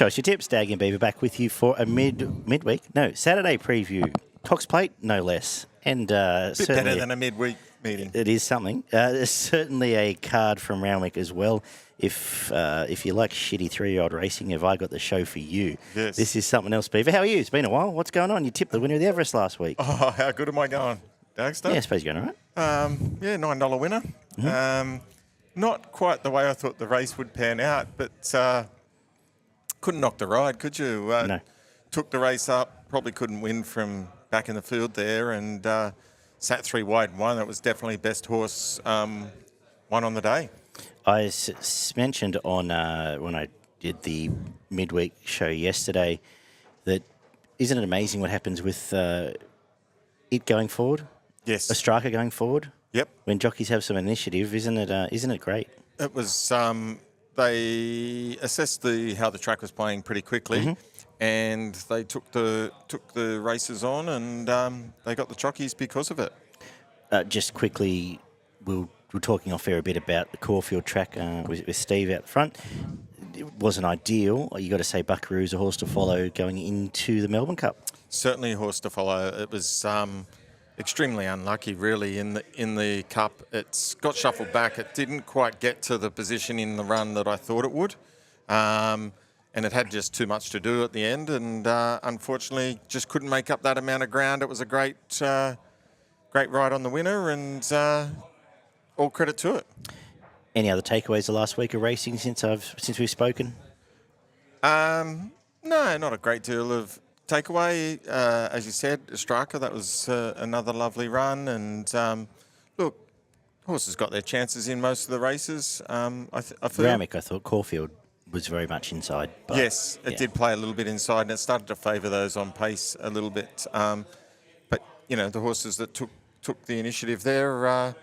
Show us your tips. Daggy Beaver back with you for a Saturday preview. Cox Plate, no less. And bit better than a midweek meeting. It is something. There's certainly a card from Randwick as well. If you like shitty 3-year-old racing, have I got the show for you? Yes. This is something else, Beaver. How are you? It's been a while. What's going on? You tipped the winner of the Everest last week. Oh, how good am I going, Dagster? Yeah, I suppose you're going all right. Yeah, $9 winner. Mm-hmm. Not quite the way I thought the race would pan out, but couldn't knock the ride, could you? No. Took the race up, probably couldn't win from back in the field there, and sat 3 wide and won. That was definitely best horse won on the day. I mentioned on when I did the midweek show yesterday that isn't it amazing what happens with it going forward? Yes. A striker going forward? Yep. When jockeys have some initiative, isn't it great? It was. They assessed how the track was playing pretty quickly, mm-hmm. and they took the races on, and they got the jockeys because of it. Just quickly, we're talking off air a bit about the Caulfield track with Steve out front. It wasn't ideal. You got to say Buckaroo's a horse to follow going into the Melbourne Cup. Certainly a horse to follow. It was extremely unlucky, really, in the Cup. It's got shuffled back. It didn't quite get to the position in the run that I thought it would, and it had just too much to do at the end, and unfortunately just couldn't make up that amount of ground. It was a great ride on the winner, and all credit to it. Any other takeaways the last week of racing since we've spoken? No, not a great deal of takeaway. As you said, Straka, that was another lovely run. And look, horses got their chances in most of the races. I feel Randwick, I thought Caulfield was very much inside. But, yes, it did play a little bit inside, and it started to favour those on pace a little bit. But the horses that took the initiative there,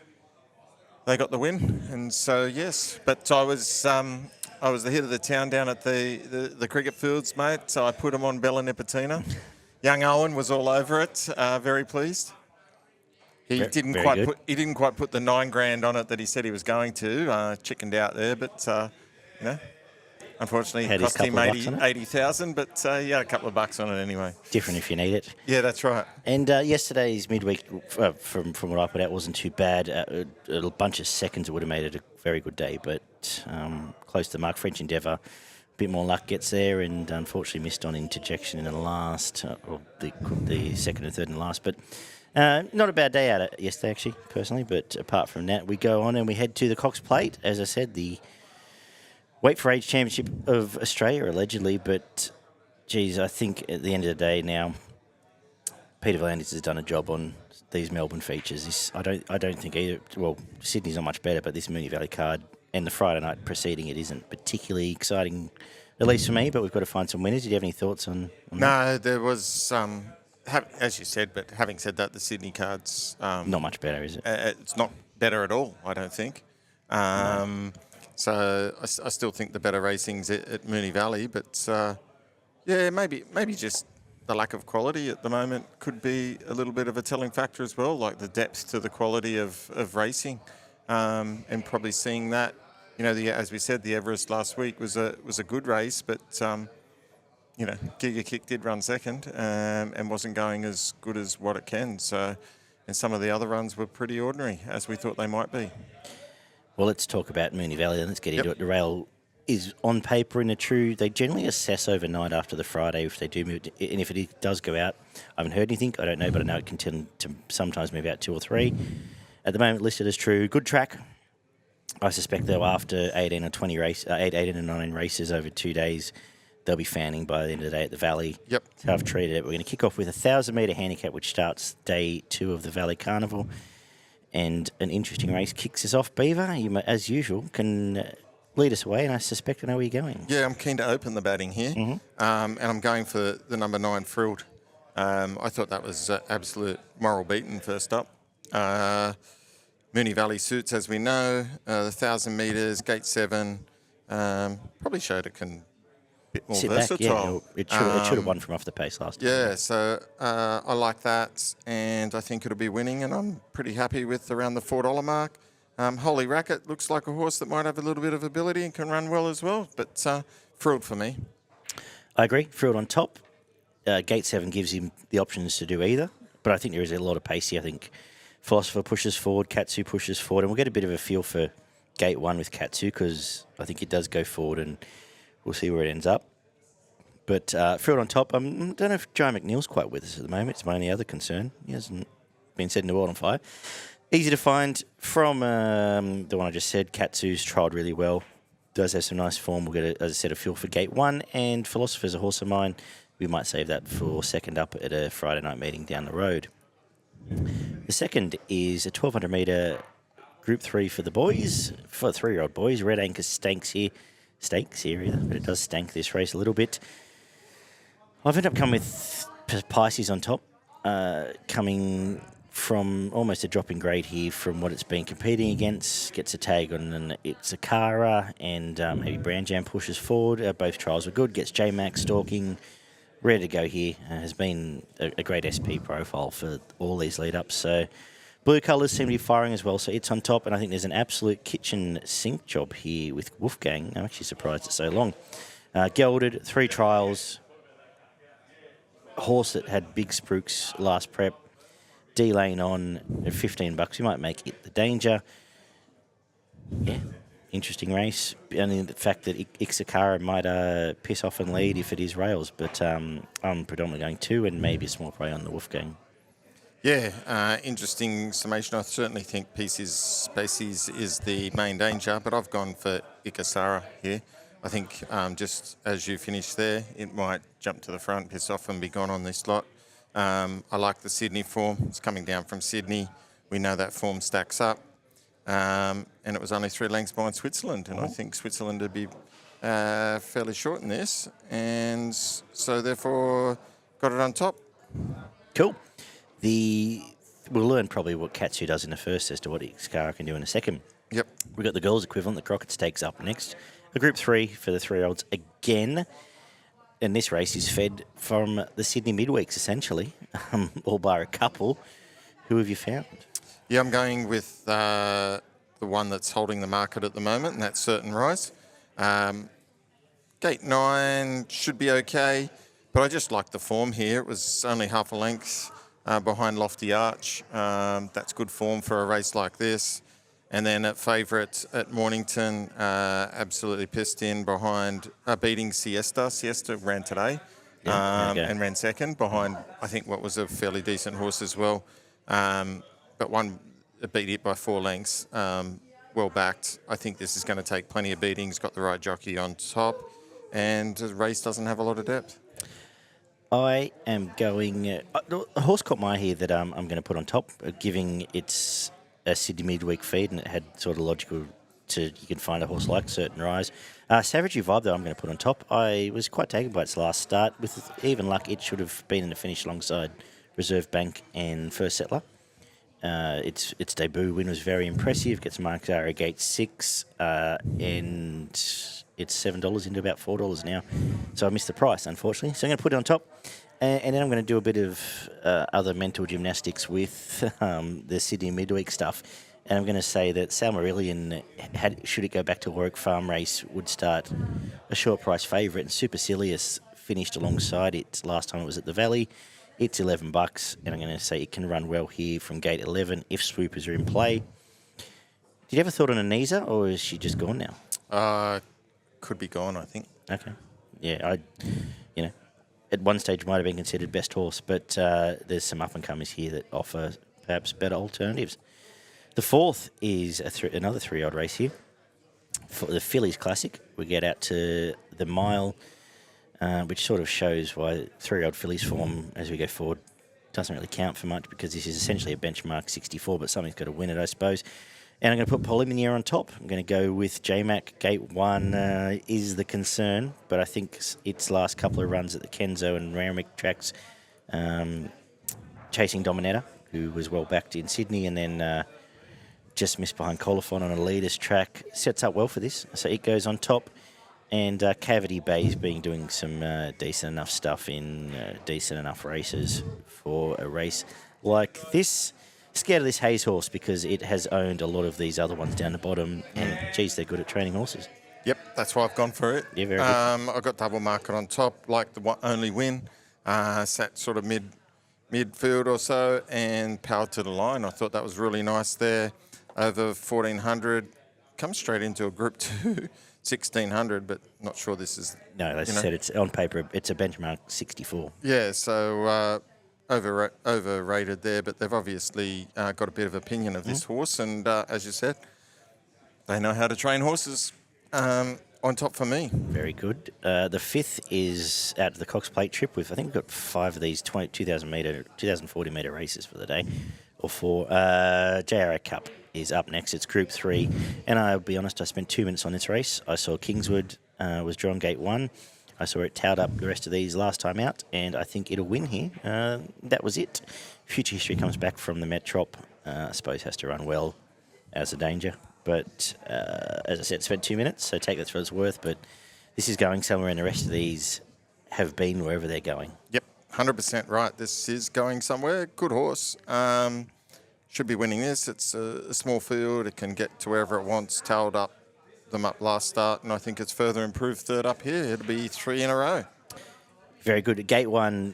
they got the win. And so yes, but I was the head of the town down at the cricket fields, mate. So I put him on Bella Nipotina. Young Owen was all over it. Very pleased. He didn't quite put the $9,000 on it that he said he was going to. Chickened out there, but unfortunately, it cost him $80,000. But he had a couple of bucks on it anyway. Different if you need it. Yeah, that's right. And yesterday's midweek, from what I put out, wasn't too bad. A bunch of seconds would have made it a very good day, but close to the mark. French Endeavour, a bit more luck gets there, and unfortunately missed on interjection in the last, or the second and third and last. But not a bad day out of yesterday, actually, personally. But apart from that, we go on and we head to the Cox Plate. As I said, the Weight for Age Championship of Australia, allegedly. But, geez, I think at the end of the day now, Peter V'landys has done a job on these Melbourne features. I don't think either. Well, Sydney's not much better, but this Moonee Valley card and the Friday night preceding it isn't particularly exciting, at least for me. But we've got to find some winners. Did you have any thoughts on No, that? there was as you said. But having said that, the Sydney card's not much better, is it? It's not better at all, I don't think. No. So I still think the better racing's at Moonee Valley, but maybe just the lack of quality at the moment could be a little bit of a telling factor as well, like the depth to the quality of racing, and probably seeing that. As we said, the Everest last week was a good race, but Giga Kick did run second and wasn't going as good as what it can. So, and some of the other runs were pretty ordinary, as we thought they might be. Well, let's talk about Moonee Valley and let's get into it. The rail is on paper in a true. They generally assess overnight after the Friday if they do move, and if it does go out. I haven't heard anything. I don't know, but I know it can tend to sometimes move out 2 or 3. At the moment, listed as true. Good track. I suspect though after 18 or 9 races over 2 days, they'll be fanning by the end of the day at the Valley. Yep. That's how I've treated it. We're going to kick off with a 1,000-metre handicap, which starts day 2 of the Valley Carnival. And an interesting race kicks us off. Beaver, you, as usual, can lead us away, and I suspect I know where you're going. Yeah, I'm keen to open the batting here, and I'm going for the number 9, Prelude. I thought that was absolute moral beaten first up. Moonee Valley suits, as we know, the 1,000 metres, gate 7. Probably showed it can bit more Sit versatile. Back, yeah, it should have won from off the pace last time. Yeah, so I like that, and I think it'll be winning, and I'm pretty happy with around the $4 mark. Holy Racket looks like a horse that might have a little bit of ability and can run well as well, but Prelude for me. I agree. Threw it on top. Gate 7 gives him the options to do either, but I think there is a lot of pace here. I think Philosopher pushes forward, Katsu pushes forward, and we'll get a bit of a feel for Gate 1 with Katsu because I think it does go forward and we'll see where it ends up. But threw it on top. I don't know if Joe McNeil's quite with us at the moment. It's my only other concern. He hasn't been setting the world on fire. Easy to find from the one I just said. Katsu's trialled really well. Does have some nice form. We'll get, as I said, a feel for Gate 1. And Philosopher's a horse of mine. We might save that for second up at a Friday night meeting down the road. The second is a 1,200 metre Group 3 for the boys, for the 3-year-old boys. Red Anchor Stanks here. Stakes here either, but it does stank this race a little bit. I've ended up coming with Pisces on top, coming from almost a drop in grade here from what it's been competing against. Gets a tag on an Ixakara and maybe Brown Jam pushes forward. Both trials were good. Gets J-Max stalking. Ready to go here. Has been a great SP profile for all these lead-ups. So blue colours seem to be firing as well. So it's on top. And I think there's an absolute kitchen sink job here with Wolfgang. I'm actually surprised it's so long. Gelded, 3 trials. Horse that had big spruiks last prep. D-lane on at $15. We might make it the danger. Yeah. Interesting race. Only the fact that Ixakara might piss off and lead if it is rails, but I'm predominantly going 2 and maybe a small play on the Wolfgang. Yeah, interesting summation. I certainly think Species is the main danger, but I've gone for Ixakara here. I think just as you finish there, it might jump to the front, piss off and be gone on this lot. I like the Sydney form. It's coming down from Sydney. We know that form stacks up. And it was only 3 lengths behind Switzerland, and I think Switzerland would be fairly short in this, and so therefore got it on top. Cool. We'll learn probably what Katsu does in the first as to what Ixakara can do in a second. Yep. We've got the girls' equivalent, the Crockett Stakes up next. A Group 3 for the 3-year-olds again. And this race is fed from the Sydney midweeks, essentially, all bar a couple. Who have you found? Yeah, I'm going with the one that's holding the market at the moment, and that's Certain Rise. Gate 9 should be okay, but I just like the form here. It was only half a length behind Lofty Arch. That's good form for a race like this. And then at favourite at Mornington, absolutely pissed in behind beating Siesta. Siesta ran today and ran second behind, I think, what was a fairly decent horse as well. But one beat it by 4 lengths, well backed. I think this is going to take plenty of beatings, got the right jockey on top, and the race doesn't have a lot of depth. I am going... a horse caught my eye here that I'm going to put on top, giving its a Sydney midweek feed, and it had sort of logical to... You can find a horse like Certain Rise. Savagey Vibe, though, I'm going to put on top. I was quite taken by its last start. With even luck, it should have been in the finish alongside Reserve Bank and First Settler. Its debut win was very impressive. Gets marked at Gate 6, and it's $7 into about $4 now. So I missed the price, unfortunately. So I'm going to put it on top. And then I'm going to do a bit of other mental gymnastics with the Sydney midweek stuff. And I'm going to say that Salmarillion, should it go back to Warwick Farm race, would start a short price favourite. And Supercilious finished alongside it last time it was at the Valley. It's $11, and I'm going to say it can run well here from gate 11 if swoopers are in play. Did you ever thought on Anisa, or is she just gone now? Could be gone, I think. Okay. Yeah, at one stage might have been considered best horse, but there's some up-and-comers here that offer perhaps better alternatives. The fourth is another 3-year-old race here. For the Phillies Classic, we get out to the mile, which sort of shows why 3-year-old Phillies form as we go forward doesn't really count for much, because this is essentially a benchmark 64, but something's got to win it, I suppose. And I'm going to put Polymnia on top. I'm going to go with JMac. Gate 1 is the concern, but I think its last couple of runs at the Kenzo and Randwick tracks, chasing Dominetta, who was well backed in Sydney, and then just missed behind Colophon on a leaders track, sets up well for this. So it goes on top. And Cavity Bay's been doing some decent enough stuff in decent enough races for a race like this. Scared of this Hayes horse because it has owned a lot of these other ones down the bottom, and geez, they're good at training horses. Yep, that's why I've gone for it. Yeah, very good. I got double market on top, like the only win. Sat sort of midfield or so and powered to the line. I thought that was really nice there. Over 1,400. Comes straight into a Group 2, 1,600, but not sure this is... No, as I said, it's on paper, it's a benchmark 64. Yeah, so overrated there, but they've obviously got a bit of opinion of this horse, and as you said, they know how to train horses. On top for me. Very good. The fifth is out to the Cox Plate trip with, I think we've got 5 of these 2,040 metre races for the day, or 4. JRA Cup is up next. It's Group 3, and I'll be honest, I spent 2 minutes on this race. I saw Kingswood was drawn gate 1. I saw it towed up the rest of these last time out, and I think it'll win here. That was it. Future History comes back from the Metrop. I suppose has to run well as a danger. But as I said, spent 2 minutes, so take that for what it's worth. But this is going somewhere, and the rest of these have been wherever they're going. Yep, 100% right. This is going somewhere. Good horse. Should be winning this. It's a small field. It can get to wherever it wants. Tailed them up last start, and I think it's further improved third up here. It'll be 3 in a row. Very good. Gate 1,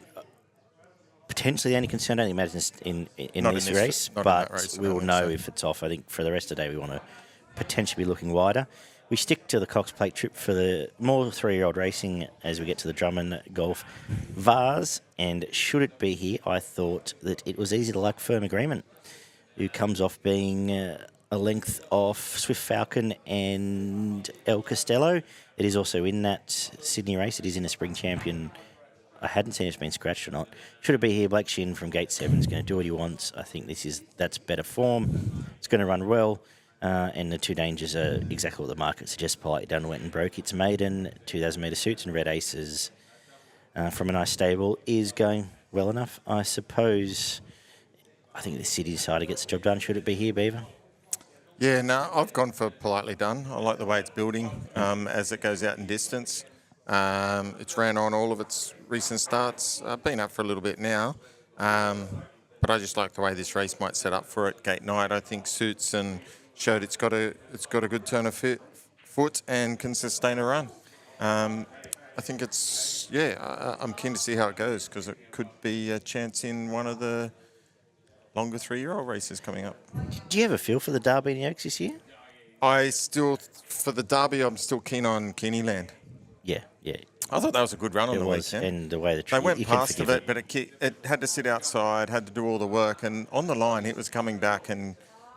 potentially the only concern. I don't think matters in this race, but we will know if it's off. I think for the rest of the day, we want to potentially be looking wider. We stick to the Cox Plate trip for the more 3-year-old racing as we get to the Drummond Golf Vase. And should it be here, I thought that it was easy to like Firm Agreement, who comes off being a length off Swift Falcon and El Costello. It is also in that Sydney race. It is in a Spring Champion. I hadn't seen if it's been scratched or not. Should it be here, Blake Shin from Gate 7 is going to do what he wants. I think that's better form. It's going to run well. And the 2 dangers are exactly what the market suggests. Politely Done went and broke its maiden. 2,000 metre suits and Red Aces from a nice stable is going well enough. I suppose, I think the City side gets the job done. Should it be here, Beaver? Yeah, no, I've gone for Politely Done. I like the way it's building as it goes out in distance. It's ran on all of its recent starts. Been up for a little bit now. But I just like the way this race might set up for it. Gate night, I think, suits and showed it's got a good turn of foot and can sustain a run. I think I'm keen to see how it goes because it could be a chance in one of the longer 3-year-old races coming up. Do you have a feel for the Derby and the Oaks this year? For the Derby, I'm still keen on Keeneyland. Yeah. I thought that was a good run on the weekend. And the way they went past of it, but it had to sit outside, had to do all the work, and on the line it was coming back, and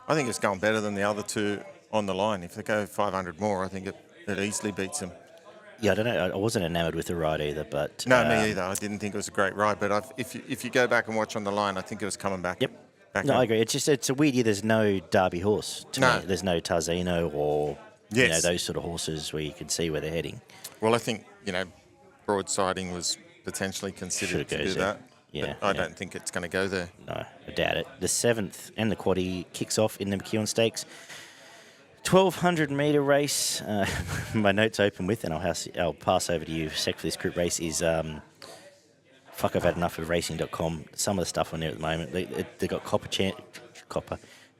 I think it's going better than the other 2 on the line. If they go 500 more, I think it easily beats them. Yeah, I don't know. I wasn't enamoured with the ride either, but... No, me either. I didn't think it was a great ride, but if you go back and watch on the line, I think it was coming back. Yep. I agree. It's a weird year. There's no Derby horse to me. There's no Tarzino or those sort of horses where you can see where they're heading. Well, I think, broadsiding was potentially considered to do that. Yeah, I don't think it's going to go there. No, I doubt it. The 7th and the Quaddie kicks off in the McEwen Stakes. 1,200 metre race. My notes open with, and I'll pass over to you. Sec for this group race is I've had enough of racing.com. Some of the stuff on there at the moment, they've got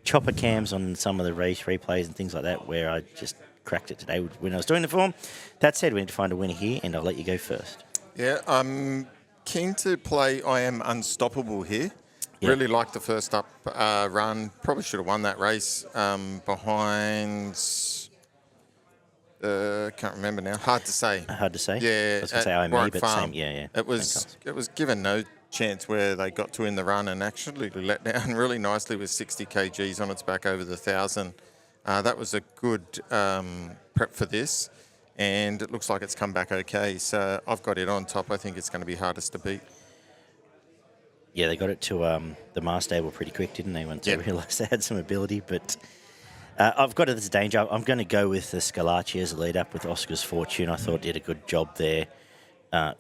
chopper cams on some of the race replays and things like that, where I just cracked it today when I was doing the form. That said, we need to find a winner here, and I'll let you go first. Yeah, I'm keen to play I Am Unstoppable here. Yep. Really liked the first up run. Probably should have won that race behind... can't remember now. Hard to say. Yeah. I was going to say IME, but Farm. Same. Yeah. It was given no chance where they got to in the run and actually let down really nicely with 60 kgs on its back over the 1,000. That was a good prep for this, and it looks like it's come back okay. So I've got it on top. I think it's going to be hardest to beat. Yeah, they got it to the Mars stable pretty quick, didn't they, once they realised they had some ability. But I've got it as a danger. I'm going to go with the Scalacci as a lead-up with Oscar's Fortune. I thought it did a good job there.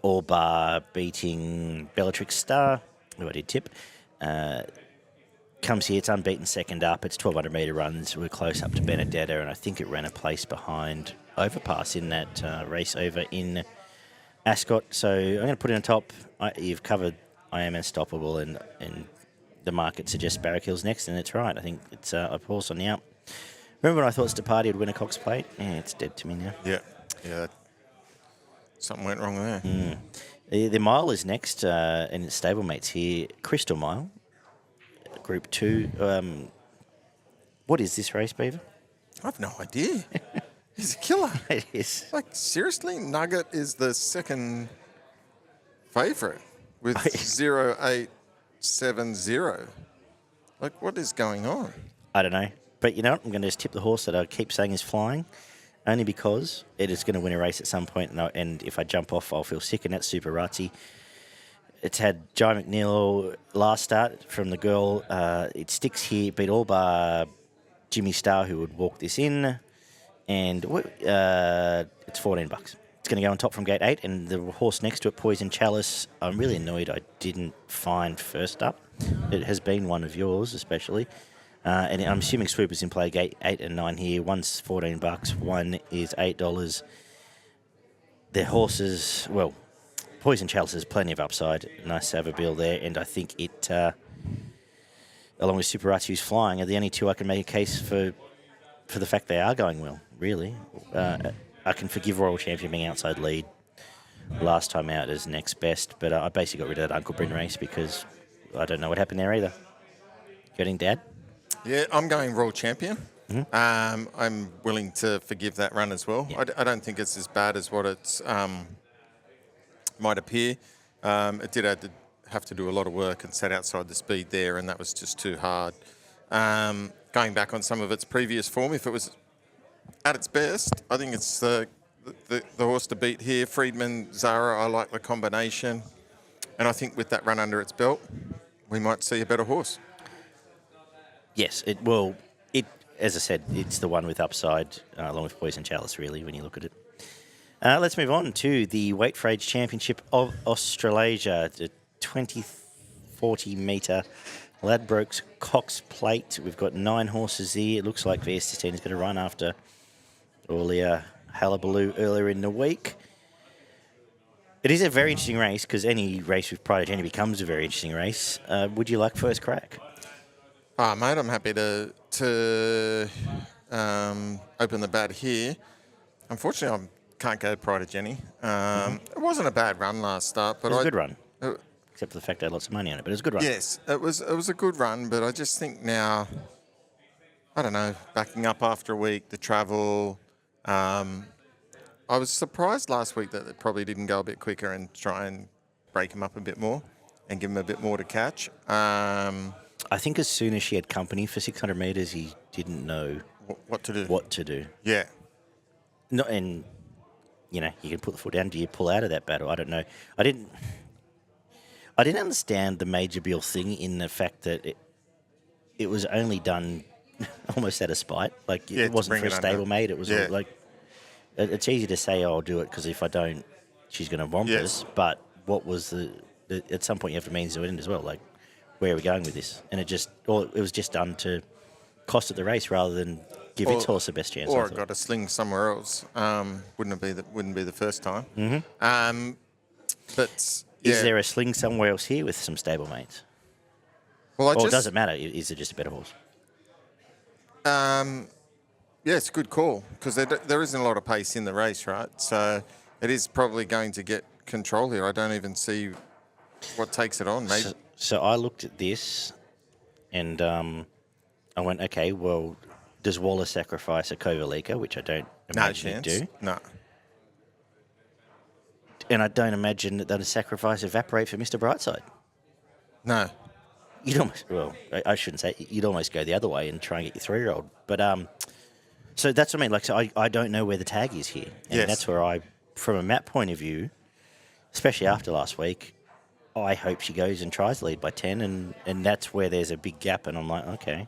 All bar beating Bellatrix Star, who I did tip. Comes here, it's unbeaten second up. It's 1,200 metre runs. We're close up to Benedetta, and I think it ran a place behind Overpass in that race over in Ascot. So I'm going to put it on top. You've covered I Am Unstoppable, and the market suggests Barrack Hill's next, and it's right. I think it's a horse on the up. Remember when I thought Suparazi would win a Cox Plate? Yeah, it's dead to me now. Yeah. Something went wrong there. The mile is next, and its stablemates here. Crystal Mile, Group 2. What is this race, Beaver? I've no idea. He's a killer. It is. Like, seriously? Nugget is the second favourite with 0870. Like, what is going on? I don't know. But you know what? I'm going to just tip the horse that I keep saying is flying, only because it is going to win a race at some point, and if I jump off, I'll feel sick, and that's Suparazi. It's had Jai McNeil last start from the girl. It sticks here, beat all bar Jimmy Starr, who would walk this in, and it's $14. It's going to go on top from gate 8, and the horse next to it, Poison Chalice, I'm really annoyed I didn't find first up. It has been one of yours, especially. And I'm assuming Swoopers in play gate 8 and 9 here. One's $14, one is $8. Their horses, well, Poison Chalice has plenty of upside. Nice to have a bill there, and I think it, along with Suparazi, who's flying, are the only two I can make a case for the fact they are going well, really. I can forgive Royal Champion being outside lead last time out as next best, but I basically got rid of that Uncle Bryn race because I don't know what happened there either. Getting Dad? Yeah, I'm going Royal Champion. Mm-hmm. I'm willing to forgive that run as well. Yeah. I don't think it's as bad as what it might appear. It did have to do a lot of work and sat outside the speed there, and that was just too hard. Going back on some of its previous form, if it was at its best, I think it's the horse to beat here. Friedman, Zara, I like the combination. And I think with that run under its belt, we might see a better horse. Yes, as I said, it's the one with upside, along with Poison Chalice, really, when you look at it. Let's move on to the Weight for Age Championship of Australasia, the 20-40 metre Ladbrokes Cox Plate. We've got 9 horses there. It looks like Vase is going to run after all the hullabaloo earlier in the week. It is a very interesting race because any race with Pride of Jenny becomes a very interesting race. Would you like first crack? Mate, I'm happy to open the bat here. Unfortunately, I can't go Pride of Jenny. It wasn't a bad run last start, but it was a good run. Except for the fact I had lots of money on it, but it was a good run. Yes, it was a good run, but I just think now, I don't know, backing up after a week, the travel. I was surprised last week that it probably didn't go a bit quicker and try and break him up a bit more and give him a bit more to catch. I think as soon as she had company for 600 metres, he didn't know what to do. What to do. Yeah. No, and, you know, you can put the foot down. Do you pull out of that battle? I don't know. I didn't understand the Major Bill thing in the fact that it was only done almost out of spite. Like, it wasn't for a stablemate. It was like, it's easy to say, oh, I'll do it because if I don't, she's going to romp us. But what was at some point you have to mean to it as well. Like, where are we going with this? And it was just done to cost it the race rather than give its horse the best chance. Or it got a sling somewhere else. Wouldn't be the first time. Mm-hmm. But is there a sling somewhere else here with some stablemates? Well, it doesn't matter. Is it just a better horse? Yeah, it's a good call because there isn't a lot of pace in the race, right? So it is probably going to get control here. I don't even see what takes it on. Maybe. So I looked at this and I went, okay, well, does Wallace sacrifice a Kovalika, which I don't imagine he'd do? No. And I don't imagine that a sacrifice evaporate for Mr. Brightside. No. You'd almost, well, I shouldn't say, you'd almost go the other way and try and get your 3-year-old. But, so that's what I mean. Like, so I don't know where the tag is here. And that's where from a map point of view, especially after last week, I hope she goes and tries to lead by 10, and that's where there's a big gap, and I'm like, okay.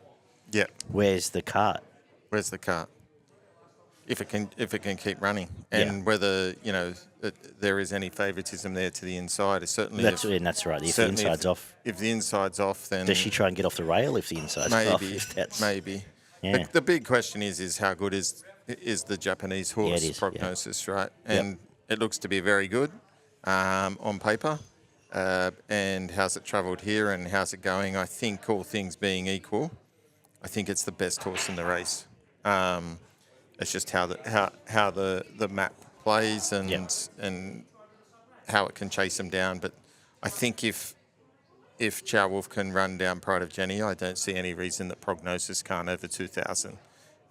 Yeah. Where's the cart? Where's the cart? If it can keep running, and whether there is any favouritism there to the inside, is certainly that's right. If the inside's off, if the inside's off, then does she try and get off the rail if the inside's off? Maybe. Yeah. The big question is how good is the Japanese horse prognosis, right? And it looks to be very good on paper. And how's it travelled here and how's it going? I think all things being equal, I think it's the best horse in the race. It's just how the map plays and how it can chase them down. But I think if Chow Wolf can run down Pride of Jenny, I don't see any reason that Prognosis can't over 2,000.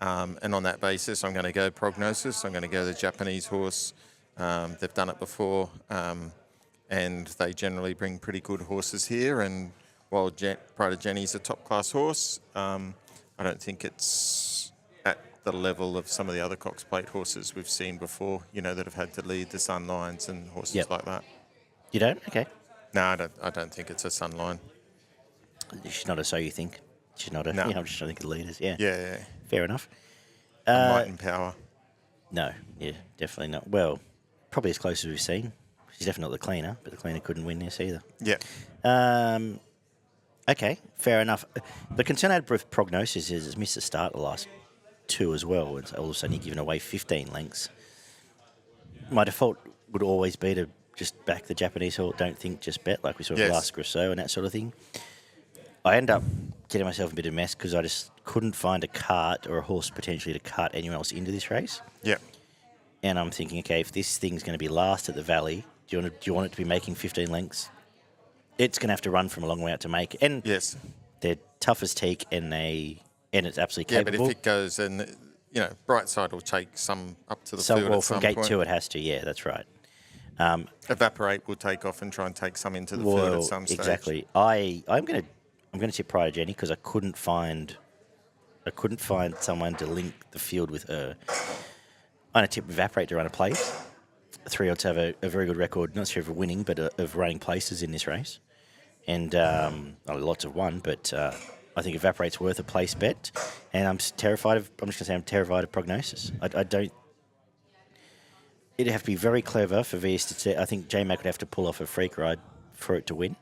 And on that basis, I'm going to go Prognosis. I'm going to go the Japanese horse. They've done it before, and they generally bring pretty good horses here. And while Pride of Jenny is a top-class horse, I don't think it's at the level of some of the other Cox Plate horses we've seen before, that have had to lead the Sunlines and horses like that. You don't? Okay. No, I don't think it's a Sunline. She's not a So You Think. She's not a... No. I'm just trying to think of the leaders. Yeah. Yeah. Fair enough. Might and Power. No. Yeah, definitely not. Well, probably as close as we've seen. She's definitely not the cleaner, but the cleaner couldn't win this either. Yeah. Okay, fair enough. The concern I had with Prognosis is it's missed the start the last 2 as well. And all of a sudden you're giving away 15 lengths. My default would always be to just back the Japanese horse. Don't think, just bet, like we saw with Last Grosso and that sort of thing. I end up getting myself a bit of a mess because I just couldn't find a cart or a horse potentially to cart anyone else into this race. Yeah. And I'm thinking, okay, if this thing's going to be last at the Valley, do you want it to be making 15 lengths? It's going to have to run from a long way out to make it. And they're tough as teak, and it's absolutely capable. Yeah, but if it goes, and Brightside will take some up to the field well, at some from gate point. 2 it has to. Yeah, that's right. Evaporate will take off and try and take some into the field at some stage. Exactly. I'm going to tip Pride of Jenny because I couldn't find someone to link the field with her. I'm going to tip Evaporate to run a place. 3 odds have a very good record, not sure of winning, but of running places in this race. And lots have won, but I think Evaporate's worth a place bet. And I'm terrified of Prognosis. I don't... It'd have to be very clever for Vase to say... I think J-Mac would have to pull off a freak ride for it to win.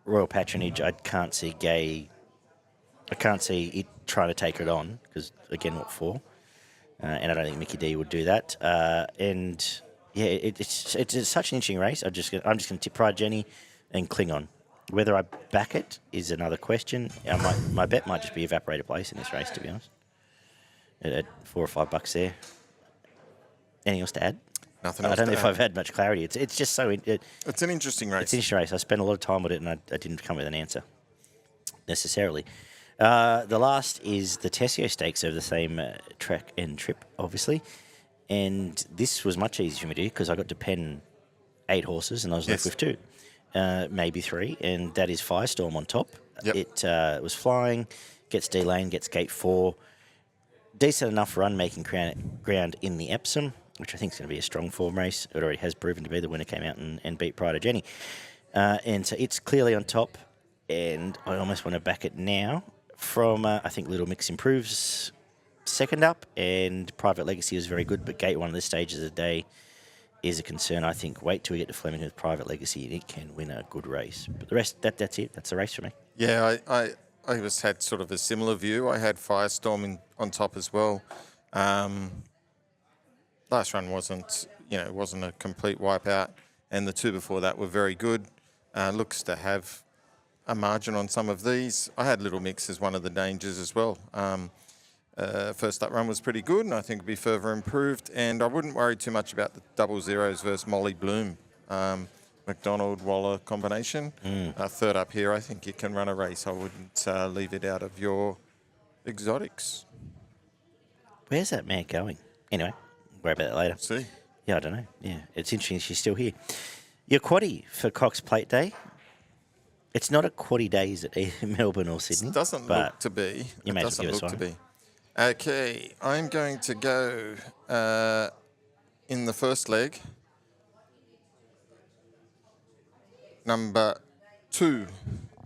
Royal Patronage, I can't see it trying to take it on, because, again, what for? And I don't think Mickey D would do that. It's such an interesting race. I'm just going to tip Pride Jenny and cling on. Whether I back it is another question. My bet might just be Evaporator place in this race, to be honest. At $4 or $5 there. Anything else to add? Nothing else. I don't know if I've had much clarity. It's just so... it's an interesting race. It's an interesting race. I spent a lot of time with it, and I didn't come with an answer necessarily. The last is the Tessio Stakes over the same track and trip, obviously. And this was much easier for me to do because I got to pen 8 horses and I was left with 2, maybe 3. And that is Firestorm on top. Yep. It was flying, gets D-Lane, gets gate 4. Decent enough run making ground in the Epsom, which I think is going to be a strong form race. It already has proven to be. The winner came out and beat Pride of Jenny. And so it's clearly on top. And I almost want to back it now. From, I think Little Mix improves second up, and Private Legacy was very good, but gate 1 of this stage of the day is a concern. I think wait till we get to Flemington with Private Legacy, and it can win a good race. But the rest, that's it. That's the race for me. Yeah, I had sort of a similar view. I had Firestorm on top as well. Last run wasn't a complete wipeout, and the 2 before that were very good. Looks to have a margin on some of these. I had Little Mix as one of the dangers as well. First up run was pretty good, and I think it'll be further improved. And I wouldn't worry too much about the 00s versus Molly Bloom. McDonald-Waller combination. Third up here, I think it can run a race. I wouldn't leave it out of your exotics. Where's that mare going? Anyway, worry about that later. See? Yeah, I don't know. Yeah, it's interesting she's still here. Your quaddie for Cox Plate Day. It's not a quaddie day, is it? Melbourne or Sydney? It doesn't look to be. You may doesn't look to be. Okay, I'm going to go in the first leg. Number 2,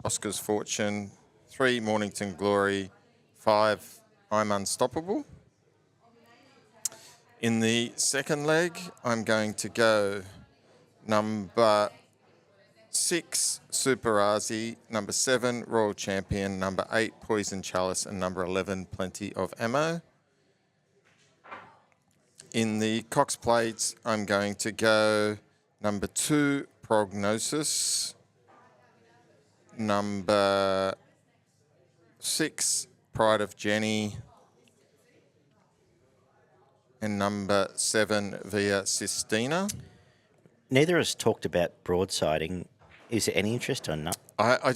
Oscar's Fortune. 3, Mornington Glory. 5, I'm Unstoppable. In the second leg, I'm going to go number 6, Suparazi, number 7, Royal Champion, number 8, Poison Chalice, and number 11, Plenty of Ammo. In the Cox Plates, I'm going to go number 2, Prognosis, number 6, Pride of Jenny, and number 7 Via Sistina. Neither of us talked about broadsiding. Is there any interest or not? I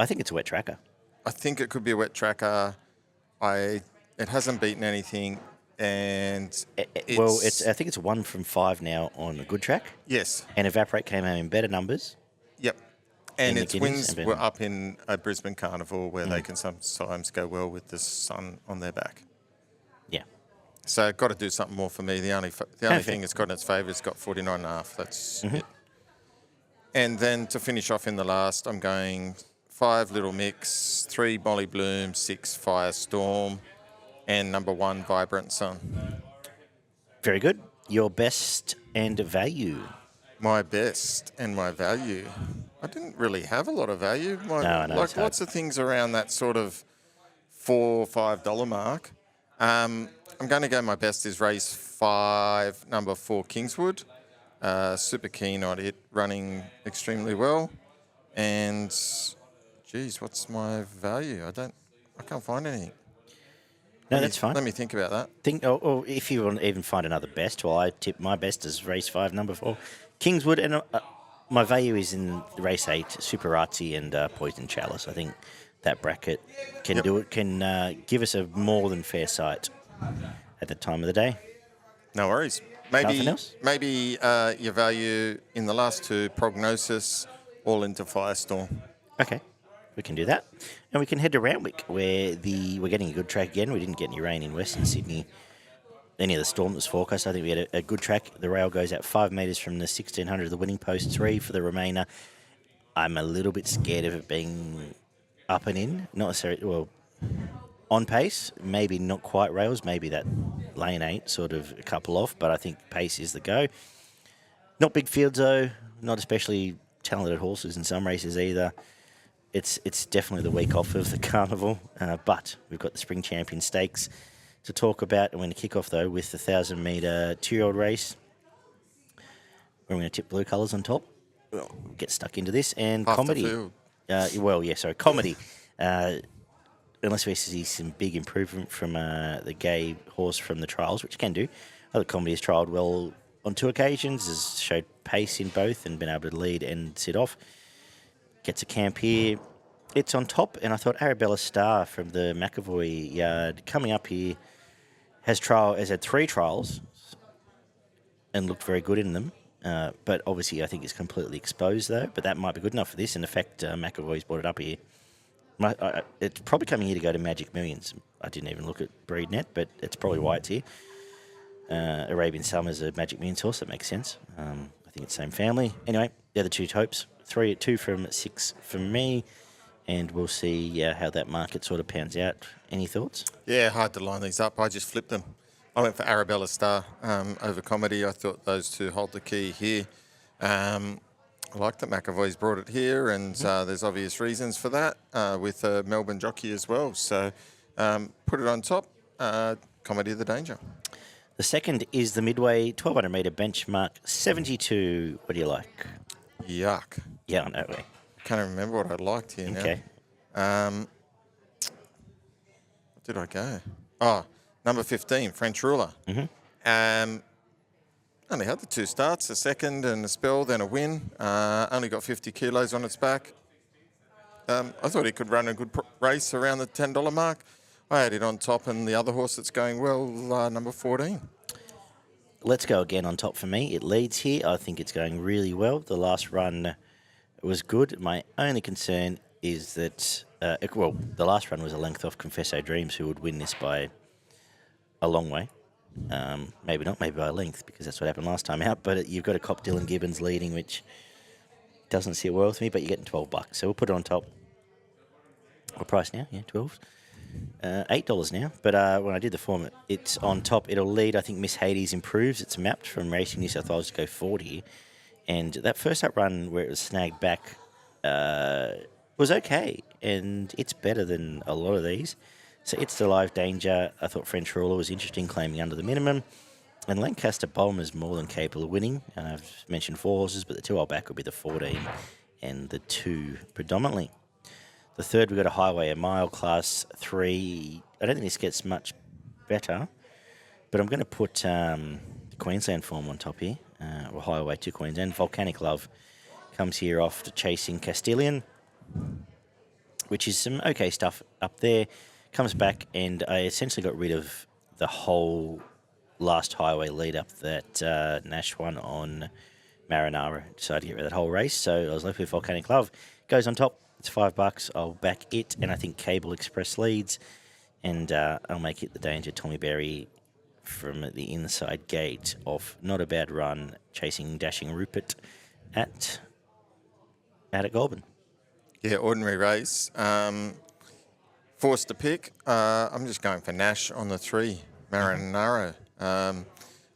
think it's a wet tracker. I think it could be a wet tracker. It hasn't beaten anything, and I think it's 1 from 5 now on a good track. Yes. And Evaporate came out in better numbers. Yep. And its wins and were up in a Brisbane Carnival where they can sometimes go well with the sun on their back. Yeah. So got to do something more for me. The only thing it's got in its favour is got 49.5. That's it. And then to finish off in the last, I'm going 5 Little Mix, 3 Molly Bloom, 6 Firestorm, and number 1 Vibrant Sun. Very good. Your best and value. My best and my value. I didn't really have a lot of value. Like lots of things around that sort of $4 or $5 mark. I'm going to go. My best is race 5, number 4 Kingswood. Super keen on it, running extremely well. And geez, what's my value? I can't find anything. No, that's fine. Let me think about that. If you want to even find another best, well, I tip my best as race 5, number 4 Kingswood, and my value is in race 8 Suparazi and Poison Chalice. I think that bracket can do it. Can give us a more than fair sight at the time of the day. No worries. Nothing else? Maybe your value in the last 2, Prognosis, all into Firestorm. Okay, we can do that. And we can head to Randwick, where we're getting a good track again. We didn't get any rain in Western Sydney. Any of the storm that was forecast. I think we had a good track. The rail goes out 5 metres from the 1600 of the winning post, 3 for the remainder. I'm a little bit scared of it being up and in. Not necessarily, well, on pace, maybe not quite rails, maybe that lane 8 sort of a couple off, but I think pace is the go. Not big fields though, not especially talented horses in some races either. It's definitely the week off of the carnival, but we've got the Spring Champion Stakes to talk about. I'm going to kick off though with the 1,000-metre 2-year-old race. We're going to tip blue colours on top. We'll get stuck into this. And Half comedy. comedy. Unless we see some big improvement from the gay horse from the trials, which can do. Other comedy has trialled well on 2 occasions, has showed pace in both and been able to lead and sit off. Gets a camp here. It's on top, and I thought Arabella Star from the McAvoy yard coming up here has had 3 trials and looked very good in them. But obviously I think it's completely exposed though, but that might be good enough for this. In fact, McAvoy's brought it up here. It's probably coming here to go to Magic Millions. I didn't even look at BreedNet, but it's probably why it's here. Arabian Summer's a Magic Millions horse. That makes sense. I think it's the same family. Anyway, the other 2 hopes. 2 from 6 from me. And we'll see how that market sort of pans out. Any thoughts? Yeah, hard to line these up. I just flipped them. I went for Arabella Star over comedy. I thought those 2 hold the key here. I like that McAvoy's brought it here, and there's obvious reasons for that with a Melbourne jockey as well. So put it on top. Comedy of the Danger. The second is the Midway 1,200 metre benchmark 72. What do you like? Yuck. Yeah, I know. Can't remember what I liked here now. Okay. What did I go? Oh, number 15, French Ruler. Only had the 2 starts, a second and a spell, then a win. Only got 50 kilos on its back. I thought it could run a good race around the $10 mark. I had it on top, and the other horse that's going well, number 14. Let's go again on top for me. It leads here. I think it's going really well. The last run was good. My only concern is that, the last run was a length off Confesso Dreams, who would win this by a long way. Maybe not, maybe by a length, because that's what happened last time out. But you've got a cop Dylan Gibbons leading, which doesn't sit well with me, but you're getting $12. So we'll put it on top. What price now? Yeah, 12. $8 now. But when I did the form, it's on top. It'll lead. I think Miss Hades improves. It's mapped from Racing New South Wales to go 40. And that first up run where it was snagged back was okay. And it's better than a lot of these. So it's the live danger. I thought French Ruler was interesting, claiming under the minimum. And Lancaster Bomb is more than capable of winning. And I've mentioned 4 horses, but the 2 I'll back will be the 14 and the 2 predominantly. The third, we've got a Highway, a mile Class 3. I don't think this gets much better, but I'm going to put the Queensland form on top here, or Highway to Queensland. Volcanic Love comes here off to chasing Castilian, which is some okay stuff up there. Comes back, and I essentially got rid of the whole last Highway lead up that Nash won on Marinara. Decided to get rid of that whole race, so I was left with Volcanic Love. Goes on top. It's $5. I'll back it, and I think Cable Express leads, and I'll make it the Danger Tommy Berry from the inside gate off Not a Bad Run, chasing Dashing Rupert at Goulburn. Yeah, ordinary race. Forced to pick. I'm just going for Nash on the 3, Marinara.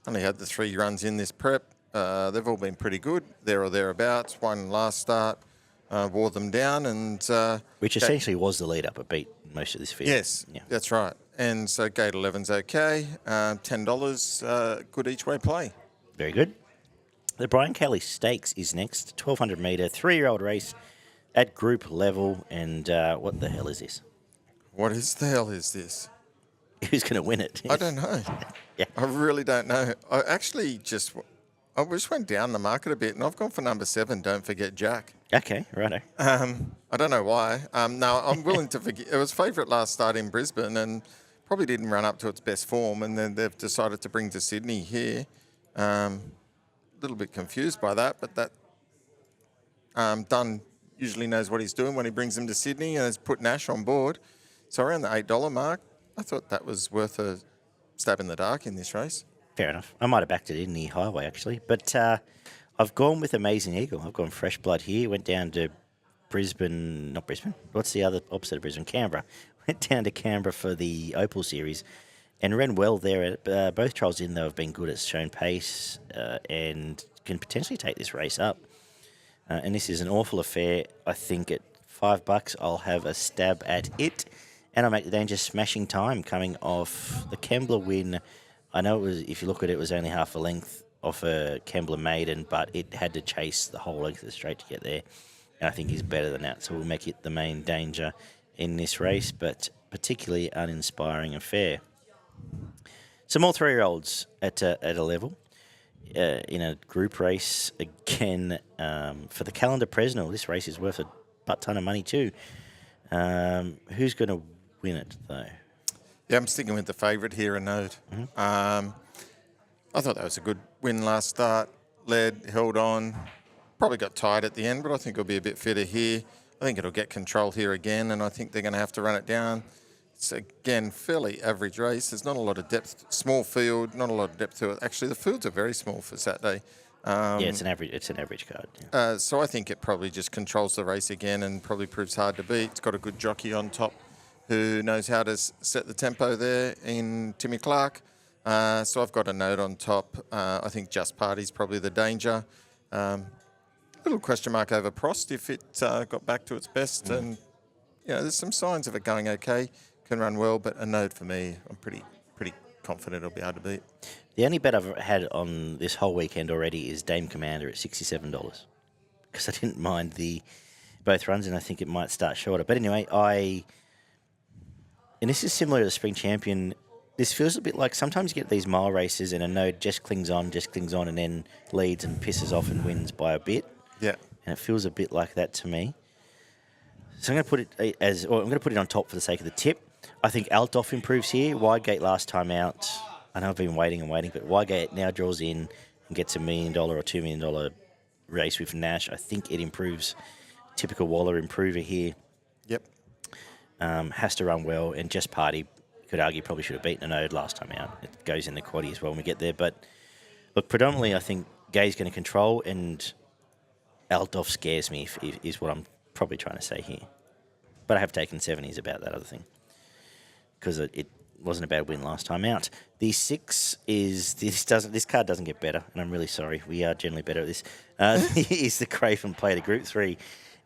Only had the 3 runs in this prep. They've all been pretty good, there or thereabouts. One last start. Wore them down, and which essentially was the lead up. It beat most of this field. Yes, yeah. That's right. And so gate 11's okay. $10, good each way play. Very good. The Brian Kelly Stakes is next. 1,200 metre, 3-year-old race at group level. And what the hell is this? What is the hell is this? Who's going to win it? I don't know. Yeah. I really don't know. I just went down the market a bit, and I've gone for number 7, Don't Forget Jack. Okay, righto. I don't know why. No, I'm willing to forget. It was favourite last start in Brisbane and probably didn't run up to its best form, and then they've decided to bring to Sydney here. A little bit confused by that, but that Dunn usually knows what he's doing when he brings them to Sydney and has put Nash on board. So around the $8 mark, I thought that was worth a stab in the dark in this race. Fair enough. I might have backed it in the Highway, actually. But I've gone with Amazing Eagle. I've gone fresh blood here. Went down to Brisbane. Not Brisbane. What's the other opposite of Brisbane? Canberra. Went down to Canberra for the Opal Series and ran well there. Both trials in, though, have been good. It's shown pace and can potentially take this race up. And this is an awful affair. I think at $5, I'll have a stab at it. And I'll make the Danger Smashing Time coming off the Kembla win. I know it was, if you look at it, it was only half a length off a Kembla maiden, but it had to chase the whole length of the straight to get there. And I think he's better than that, so we'll make it the main danger in this race, but particularly uninspiring affair. Some more 3-year-olds at a level. In a group race again for the Calander-Presnell. This race is worth a butt ton of money too. Who's going to win it, though? Yeah, I'm sticking with the favourite here, Anode. Mm-hmm. I thought that was a good win last start. Led, held on. Probably got tired at the end, but I think it'll be a bit fitter here. I think it'll get control here again, and I think they're going to have to run it down. It's, again, fairly average race. There's not a lot of depth. Small field, not a lot of depth to it. Actually, the fields are very small for Saturday. Yeah, it's an average card. Yeah. So I think it probably just controls the race again and probably proves hard to beat. It's got a good jockey on top who knows how to set the tempo there in Timmy Clark. So I've got a note on top. I think Just Party's probably the danger. Little question mark over Prost if it got back to its best. And, there's some signs of it going okay. Can run well, but a note for me, I'm pretty confident it'll be able to beat. The only bet I've had on this whole weekend already is Dame Commander at $67 because I didn't mind both runs and I think it might start shorter. But anyway, and this is similar to the Spring Champion. This feels a bit like sometimes you get these mile races and a node just clings on, and then leads and pisses off and wins by a bit. Yeah. And it feels a bit like that to me. So I'm going to put it on top for the sake of the tip. I think Altdorf improves here. Widegate last time out. I know I've been waiting, but Widegate now draws in and gets $1 million or $2 million race with Nash. I think it improves. Typical Waller improver here. Yep. Has to run well, and Just Party, could argue, probably should have beaten an Ode last time out. It goes in the quaddie as well when we get there. But look, predominantly I think Gay's going to control, and Altdorf scares me, is what I'm probably trying to say here. But I have taken 70s about that other thing because it wasn't a bad win last time out. The 6 is this card doesn't get better, and I'm really sorry. We are generally better at this. Is the Craven Plate, Group 3,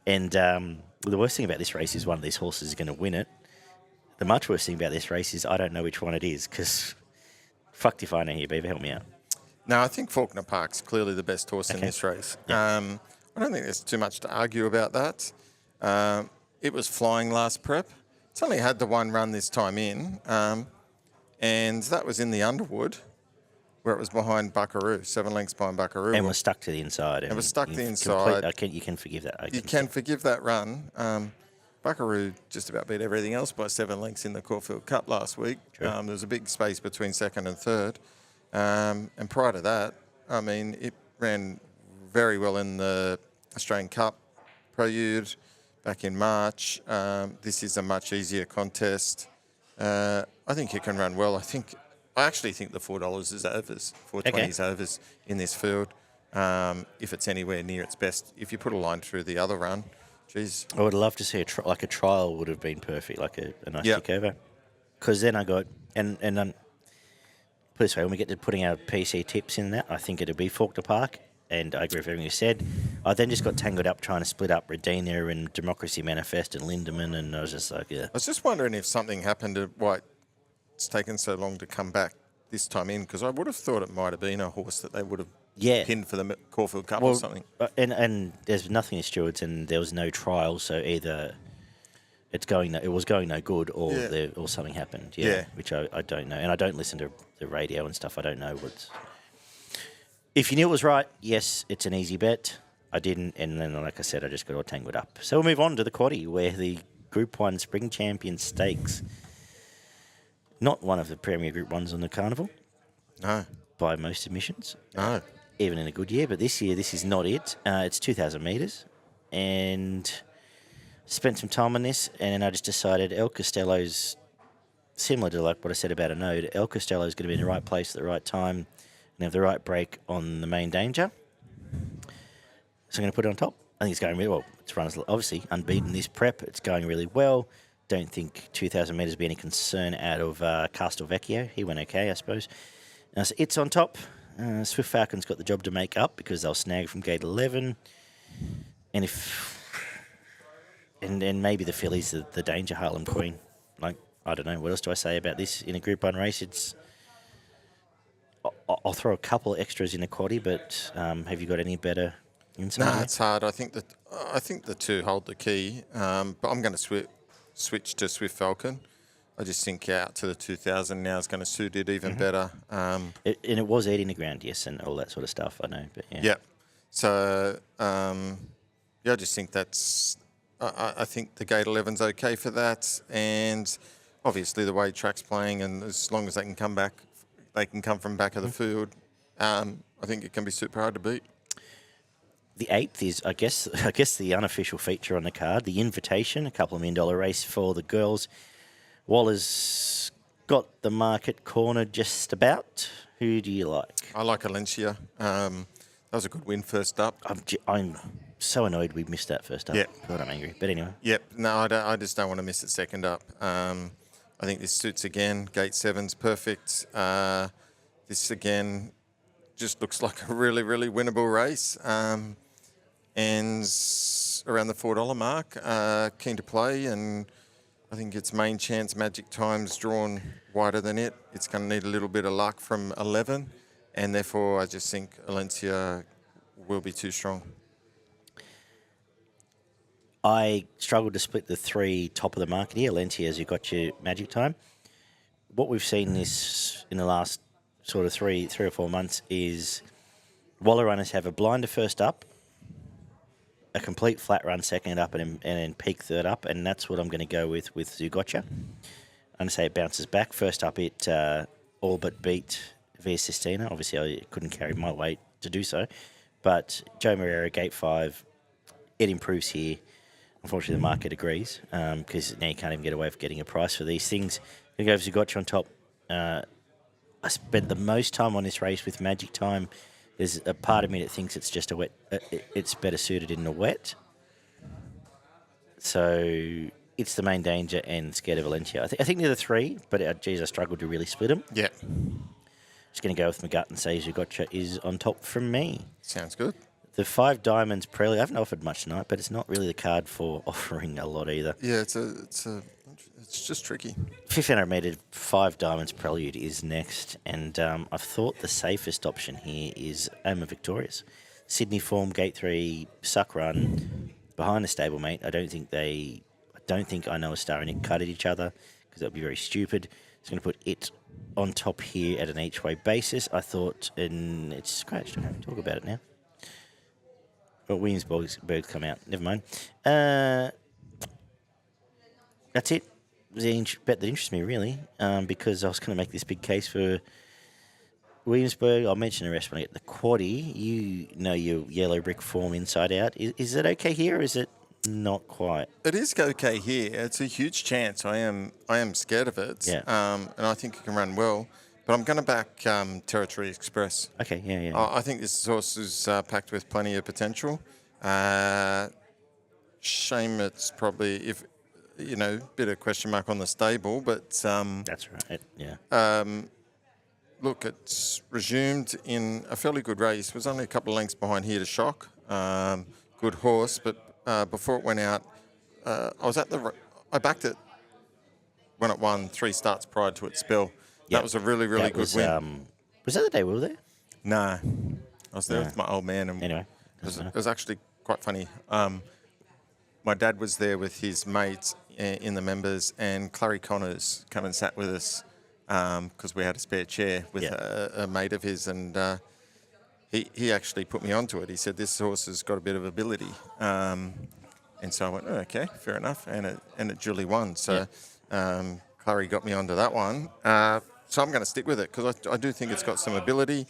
and the worst thing about this race is one of these horses is going to win it. The much worse thing about this race is I don't know which one it is because fucked if I know here, Beaver. Help me out. No, I think Faulkner Park's clearly the best horse in this race. Yeah. I don't think there's too much to argue about that. it was flying last prep. It's only had the one run this time in, and that was in the Underwood, where it was behind Buckaroo, 7 lengths behind Buckaroo. And was stuck to the inside. And was stuck to the inside. You can forgive that. You can forgive that run. Buckaroo just about beat everything else by 7 lengths in the Caulfield Cup last week. There was a big space between second and third. And prior to that, I mean, it ran very well in the Australian Cup Prelude back in March. This is a much easier contest. I think it can run well. I actually think the $4 is overs, 420 is overs in this field. If it's anywhere near its best, if you put a line through the other run, geez. I would love to see a trial would have been perfect, like a nice tick over. Because then I got, and put it this way, when we get to putting our PC tips in that, I think it'll be Faulkner Park, and I agree with everything you said. I then just got tangled up trying to split up Redina and Democracy Manifest and Lindemann, and I was just like, I was just wondering if something happened to why it's taken so long to come back this time in, because I would have thought it might have been a horse that they would have pinned for the Caulfield Cup or something. And there's nothing in stewards, and there was no trial, so either it was going no good, or or something happened. Which I don't know, and I don't listen to the radio and stuff. I don't know what's. If you knew it was right, yes, it's an easy bet. I didn't, and then, like I said, I just got all tangled up. So we'll move on to the quaddie, where the Group 1 Spring Champion Stakes, not one of the Premier Group 1s on the carnival. No. By most admissions. No. Even in a good year, but this year, this is not it. It's 2,000 metres, and spent some time on this, and I just decided El Costello's, similar to like what I said about Anode, El Costello's going to be in the right place at the right time and have the right break on the main danger. So I'm going to put it on top. I think it's going really well. It's run obviously unbeaten this prep. It's going really well. Don't think 2,000 metres will be any concern out of Castelvecchio. He went okay, I suppose. So it's on top. Swift Falcon's got the job to make up because they'll snag from gate 11. And and maybe the filly's the danger Harlem Queen. Like, I don't know. What else do I say about this in a Group 1 race? I'll throw a couple of extras in the quaddie, but have you got any better insight? No, it's hard. I think the two hold the key, but I'm going to switch to Swift Falcon. I just think out to the 2,000 now is going to suit it even better. And it was eating the ground, yes, and all that sort of stuff, I know. But yeah. So, I just think that's... I think the gate 11's okay for that. And obviously the way track's playing, and as long as they can come back, they can come from back of the field, I think it can be super hard to beat. The 8th is, I guess, the unofficial feature on the card, the Invitation, a $2 million race for the girls. Waller's got the market cornered just about. Who do you like? I like Alencia. That was a good win first up. I'm so annoyed we missed that first up. Yep. God, I'm angry. But anyway. Yep. No, I just don't want to miss it second up. I think this suits again. Gate 7's perfect. This, again, just looks like a really, really winnable race. And around the $4 mark, keen to play, and I think its main chance, Magic Time's drawn wider than it. It's going to need a little bit of luck from 11, and therefore I just think Alencia will be too strong. I struggled to split the 3 top of the market here. Alencia, as you got your Magic Time. What we've seen this in the last sort of three or 4 months is Waller runners have a blinder first up, a complete flat run second up, and then peak third up, and that's what I'm going to go with Zugotcha. I'm going to say it bounces back. First up, it all but beat Via Sistina. Obviously, I couldn't carry my weight to do so, but Joe Moreira, gate 5, it improves here. Unfortunately, the market agrees because now you can't even get away with getting a price for these things. I'm going to go with Zugotcha on top. I spent the most time on this race with Magic Time. There's a part of me that thinks it's just a wet. It's better suited in the wet. So it's the main danger and scared of Valencia. I think they're the 3, but geez, I struggled to really split them. Yeah. Just going to go with my gut and say Zugotcha is on top from me. Sounds good. The 5 Diamonds Prelude, I haven't offered much tonight, but it's not really the card for offering a lot either. Yeah, it's just tricky. 1,500 metre 5 Diamonds Prelude is next, and I've thought the safest option here is Amor Victorious. Sydney form, gate 3, suck run, behind the stablemate. I don't think don't think I Know a Star and it cut at each other because that would be very stupid. It's going to put it on top here at an each-way basis. I thought, and it's scratched. I can't talk about it now. But Williamsburg's come out. Never mind. That's it. The bet that interests me, really, because I was going to make this big case for Williamsburg. I'll mention the rest when I get the quaddie. You know your yellow brick form inside out. Is it okay here, or is it not quite? It is okay here. It's a huge chance. I am scared of it. Yeah. And I think it can run well. But I'm going to back Territory Express. Okay, yeah. I think this horse is packed with plenty of potential. Shame it's probably, bit of question mark on the stable, but... That's right, yeah. Look, it's resumed in a fairly good race. It was only a couple of lengths behind here to Shock. Good horse, but before it went out, I backed it when it won 3 starts prior to its spell. Yep. That was a really, really good win. Was that the day we were there? No. I was there with my old man. And anyway. It was actually quite funny. My dad was there with his mates in the members, and Clary Connors come and sat with us because we had a spare chair with a mate of his, and he actually put me onto it. He said, this horse has got a bit of ability. And so I went, oh, okay, fair enough. And it duly won. So Clary got me onto that one. So I'm going to stick with it because I do think it's got some ability.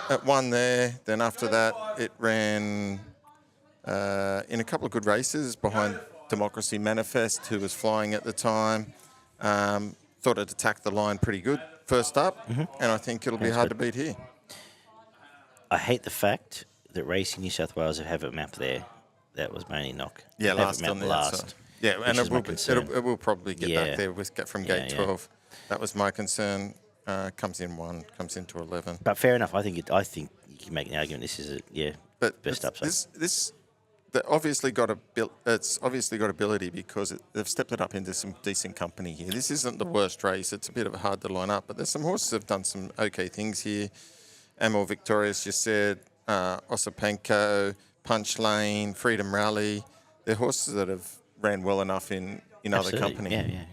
It won there. Then after that, it ran in a couple of good races behind Democracy Manifest, who was flying at the time. Thought it attacked the line pretty good first up, and I think it'll be hard to beat here. I hate the fact that Racing New South Wales have a map there. That was my only knock. Yeah, last on the outside. Yeah, and it will probably get back there from gate 12. That was my concern. Comes in 1, comes into 11. But fair enough. I think you can make an argument. This is best upside. It's obviously got ability because they've stepped it up into some decent company here. This isn't the worst race. It's a bit of hard to line up, but there's some horses that have done some okay things here. Amor Victorious, you said, Osipenko, Punch Lane, Freedom Rally. They're horses that have ran well enough in other company. Yeah.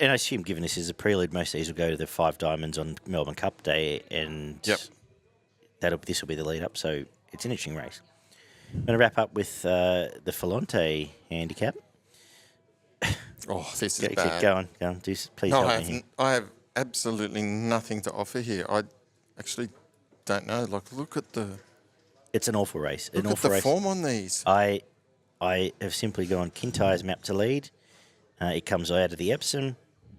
And I assume, given this is a prelude, most of these will go to the 5 Diamonds on Melbourne Cup Day, and this will be the lead up. So it's an interesting race. I'm going to wrap up with the Falonte handicap. Oh, this is bad. Go on. Please help me. I have absolutely nothing to offer here. I actually don't know. Look at the... It's an awful race. Look at the form on these. I have simply gone Kintyre's map to lead. It comes out of the Epsom.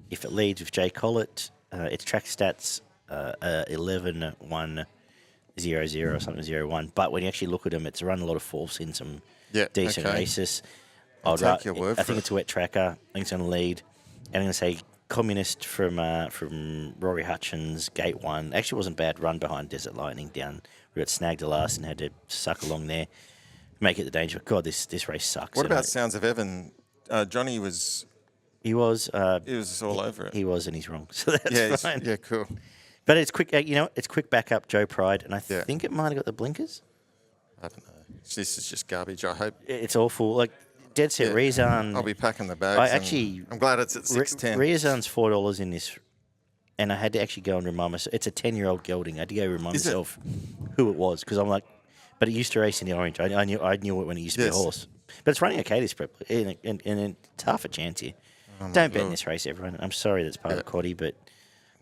If it leads with Jay Collett, its track stats 11-1-0-0 or something 0-1. But when you actually look at them, it's run a lot of false in some decent races. I'll take your word for it. I think it's a wet tracker. I think it's going to lead. And I'm going to say Communist from Rory Hutchins, Gate 1. Actually wasn't a bad run behind Desert Lightning down. We got snagged the last and had to suck along there. Make it the danger. God, this race sucks. What about Sounds of Evan? Johnny was... He was all over it. He was, and he's wrong. So that's fine. Yeah, cool. But it's quick. It's quick backup Joe Pride, and I think it might have got the blinkers. I don't know. This is just garbage. I hope it's awful. Like dead set Rezan. I'll be packing the bags. I'm glad it's at $6.10. Rezan's $4 in this, and I had to actually go and remind myself. It's a 10-year-old gelding. I had to go remind myself who it was because I'm like, but it used to race in the orange. I knew it when it used to be a horse. But it's running okay this prep, and it's half a chance here. Don't bet in this race, everyone. I'm sorry that's part of the quaddie, but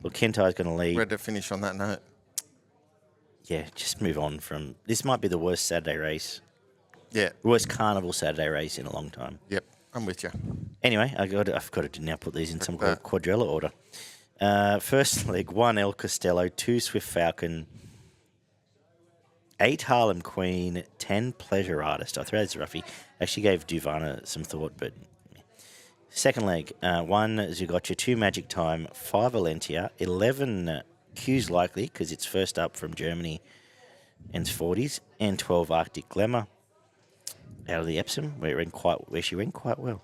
look, Kintyre's going to lead. Where to finish on that note? Yeah, just move on from... This might be the worst Saturday race. Yeah. Worst carnival Saturday race in a long time. Yep, I'm with you. Anyway, I've got to now put these in some kind of quadrilla order. First leg, 1 El Costello, 2 Swift Falcon, 8 Harlem Queen, 10 Pleasure Artist. I throw this roughy. Actually gave Duvana some thought, but... Second leg, 1 Zugotcha, 2 Magic Time, 5 Valentia, 11 Q's Likely, because it's first up from Germany and it's 40s, and 12 Arctic Glamour out of the Epsom, where she ran quite well.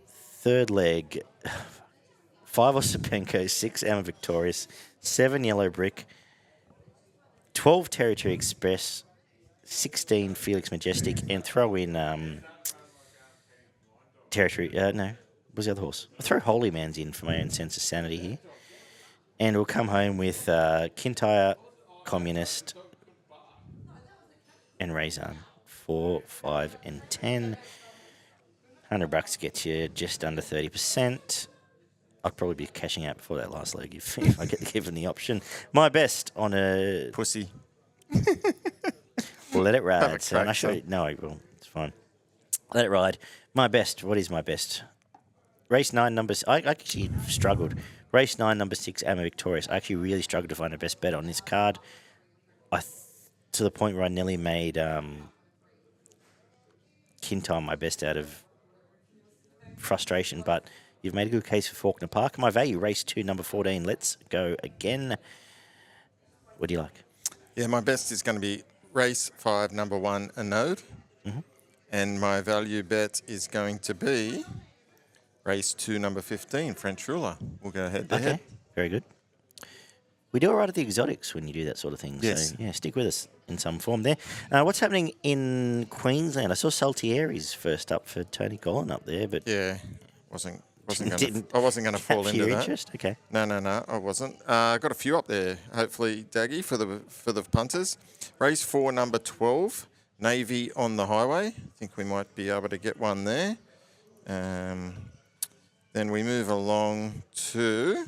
Third leg, 5 Osipenko, 6 Amor Victorious, 7 Yellow Brick, 12 Territory Express, 16 Felix Majestic, and throw in Territory. No. What's the other horse? I'll throw Holy Man's in for my own sense of sanity here. And we'll come home with Kintyre, Communist, and Raisin. 4, 5, and 10. $100 gets you just under 30%. I'd probably be cashing out before that last leg if I get given the option. My best on a... Pussy. We'll let it ride. Have a So crack, no, I will. It's fine. Let it ride. My best. What is my best? Race 9, numbers. I actually struggled. Race 9, number 6, Amor Victorious. I actually really struggled to find a best bet on this card. To the point where I nearly made Kintyre my best out of frustration, but you've made a good case for Faulkner Park. My value, race 2, number 14. Let's go again. What do you like? Yeah, my best is going to be race 5, number 1, Anode. And my value bet is going to be race 2, number 15, French Ruler. We'll go head to head. Very good. We do all right at the exotics when you do that sort of thing. Yes. So, yeah, stick with us in some form there. What's happening in Queensland? I saw Saltier's first up for Tony Gollan up there, but... Yeah, I wasn't going to fall into your that. Interest? Okay. No, I wasn't. I got a few up there, hopefully, Daggy, for the punters. Race 4, number 12, Navy on the Highway. I think we might be able to get one there. Then we move along to,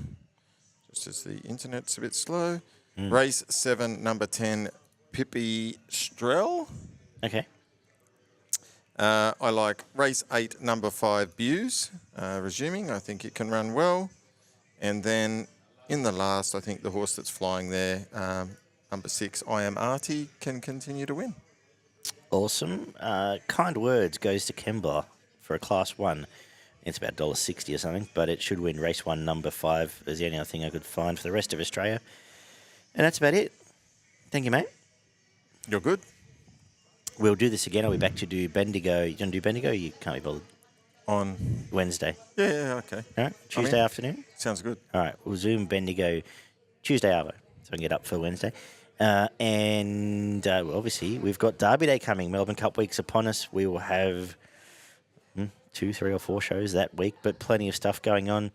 just as the internet's a bit slow, race 7, number 10, Pippi Strell. Okay. I like race 8, number 5, Buse, resuming. I think it can run well. And then in the last, I think the horse that's flying there, number 6, I Am Artie, can continue to win. Awesome. Kind Words goes to Kembla for a Class 1. It's about $1.60 or something, but it should win race 1, number 5. Is the only other thing I could find for the rest of Australia. And that's about it. Thank you, mate. You're good. We'll do this again. I'll be back to do Bendigo. You going to do Bendigo? You can't be bothered. On Wednesday. Yeah, okay. All right. Tuesday afternoon? Sounds good. All right. We'll Zoom Bendigo Tuesday arvo, so I can get up for Wednesday. And obviously, we've got Derby Day coming. Melbourne Cup week's upon us. We will have 2, 3 or 4 shows that week, but plenty of stuff going on.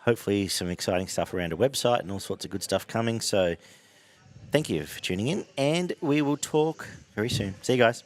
Hopefully some exciting stuff around a website and all sorts of good stuff coming. So thank you for tuning in, and we will talk very soon. See you guys.